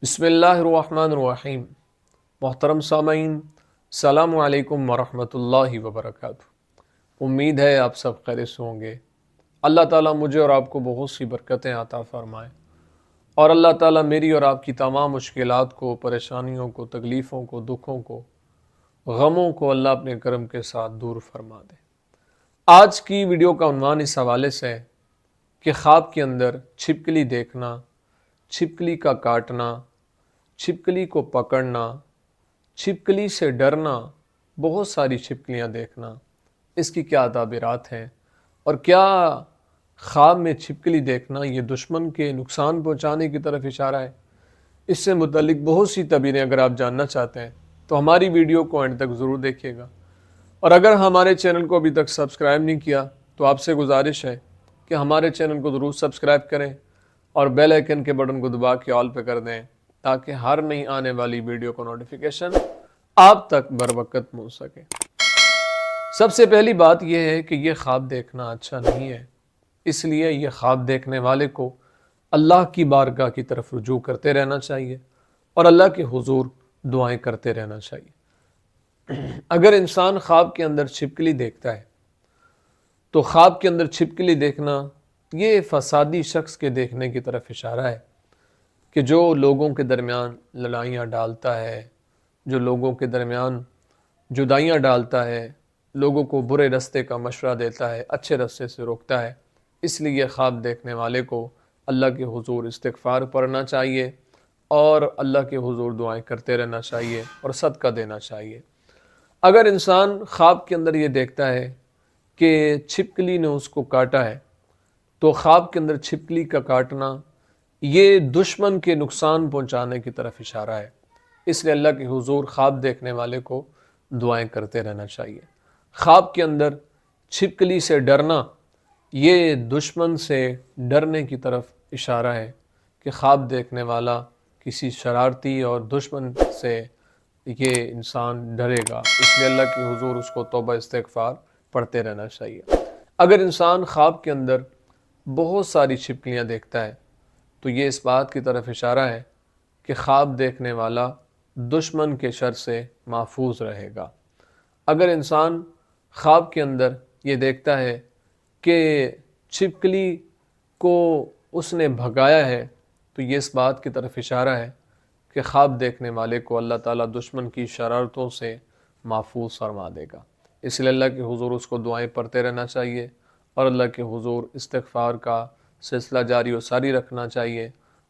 بسم اللہ الرحمن الرحیم۔ محترم سامعین، السلام علیکم ورحمۃ اللہ وبرکاتہ۔ امید ہے آپ سب خیریت سے ہوں گے۔ اللہ تعالیٰ مجھے اور آپ کو بہت سی برکتیں عطا فرمائے، اور اللہ تعالیٰ میری اور آپ کی تمام مشکلات کو، پریشانیوں کو، تکلیفوں کو، دکھوں کو، غموں کو اللہ اپنے کرم کے ساتھ دور فرما دے۔ آج کی ویڈیو کا عنوان اس حوالے سے ہے کہ خواب کے اندر چھپکلی دیکھنا، چھپکلی کا کاٹنا، چھپکلی کو پکڑنا، چھپکلی سے ڈرنا، بہت ساری چھپکلیاں دیکھنا، اس کی کیا تعبیرات ہیں، اور کیا خواب میں چھپکلی دیکھنا یہ دشمن کے نقصان پہنچانے کی طرف اشارہ ہے؟ اس سے متعلق بہت سی تعبیریں اگر آپ جاننا چاہتے ہیں تو ہماری ویڈیو کو اینڈ تک ضرور دیکھیے گا، اور اگر ہمارے چینل کو ابھی تک سبسکرائب نہیں کیا تو آپ سے گزارش ہے کہ ہمارے چینل کو ضرور سبسکرائب کریں اور بیل آئیکن کے بٹن کو دبا کے آل پہ کر دیں، تاکہ ہر نئی آنے والی ویڈیو کا نوٹیفیکیشن آپ تک بر وقت پہنچ سکے۔ سب سے پہلی بات یہ ہے کہ یہ خواب دیکھنا اچھا نہیں ہے، اس لیے یہ خواب دیکھنے والے کو اللہ کی بارگاہ کی طرف رجوع کرتے رہنا چاہیے اور اللہ کے حضور دعائیں کرتے رہنا چاہیے۔ اگر انسان خواب کے اندر چھپکلی دیکھتا ہے تو خواب کے اندر چھپکلی دیکھنا یہ فسادی شخص کے دیکھنے کی طرف اشارہ ہے کہ جو لوگوں کے درمیان لڑائیاں ڈالتا ہے، جو لوگوں کے درمیان جدائیاں ڈالتا ہے، لوگوں کو برے راستے کا مشورہ دیتا ہے، اچھے راستے سے روکتا ہے۔ اس لیے خواب دیکھنے والے کو اللہ کے حضور استغفار پڑھنا چاہیے اور اللہ کے حضور دعائیں کرتے رہنا چاہیے اور صدقہ دینا چاہیے۔ اگر انسان خواب کے اندر یہ دیکھتا ہے کہ چھپکلی نے اس کو کاٹا ہے تو خواب کے اندر چھپکلی کا کاٹنا یہ دشمن کے نقصان پہنچانے کی طرف اشارہ ہے، اس لیے اللہ کے حضور خواب دیکھنے والے کو دعائیں کرتے رہنا چاہیے۔ خواب کے اندر چھپکلی سے ڈرنا یہ دشمن سے ڈرنے کی طرف اشارہ ہے کہ خواب دیکھنے والا کسی شرارتی اور دشمن سے یہ انسان ڈرے گا، اس لیے اللہ کے حضور اس کو توبہ استغفار پڑھتے رہنا چاہیے۔ اگر انسان خواب کے اندر بہت ساری چھپکلیاں دیکھتا ہے تو یہ اس بات کی طرف اشارہ ہے کہ خواب دیکھنے والا دشمن کے شر سے محفوظ رہے گا۔ اگر انسان خواب کے اندر یہ دیکھتا ہے کہ چھپکلی کو اس نے بھگایا ہے تو یہ اس بات کی طرف اشارہ ہے کہ خواب دیکھنے والے کو اللہ تعالیٰ دشمن کی شرارتوں سے محفوظ فرما دے گا۔ اس لیے اللہ کے حضور اس کو دعائیں پڑھتے رہنا چاہیے اور اللہ کے حضور استغفار کا سلسلہ جاری و ساری رکھنا چاہیے،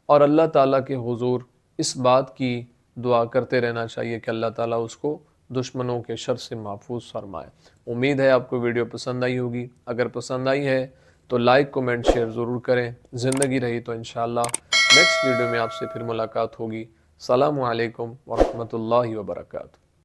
اور اللہ تعالیٰ کے حضور اس بات کی دعا کرتے رہنا چاہیے کہ اللہ تعالیٰ اس کو دشمنوں کے شر سے محفوظ فرمائے۔ امید ہے آپ کو ویڈیو پسند آئی ہوگی۔ اگر پسند آئی ہے تو لائک، کومنٹ، شیئر ضرور کریں۔ زندگی رہی تو انشاءاللہ نیکسٹ ویڈیو میں آپ سے پھر ملاقات ہوگی۔ السلام علیکم ورحمۃ اللہ وبرکاتہ۔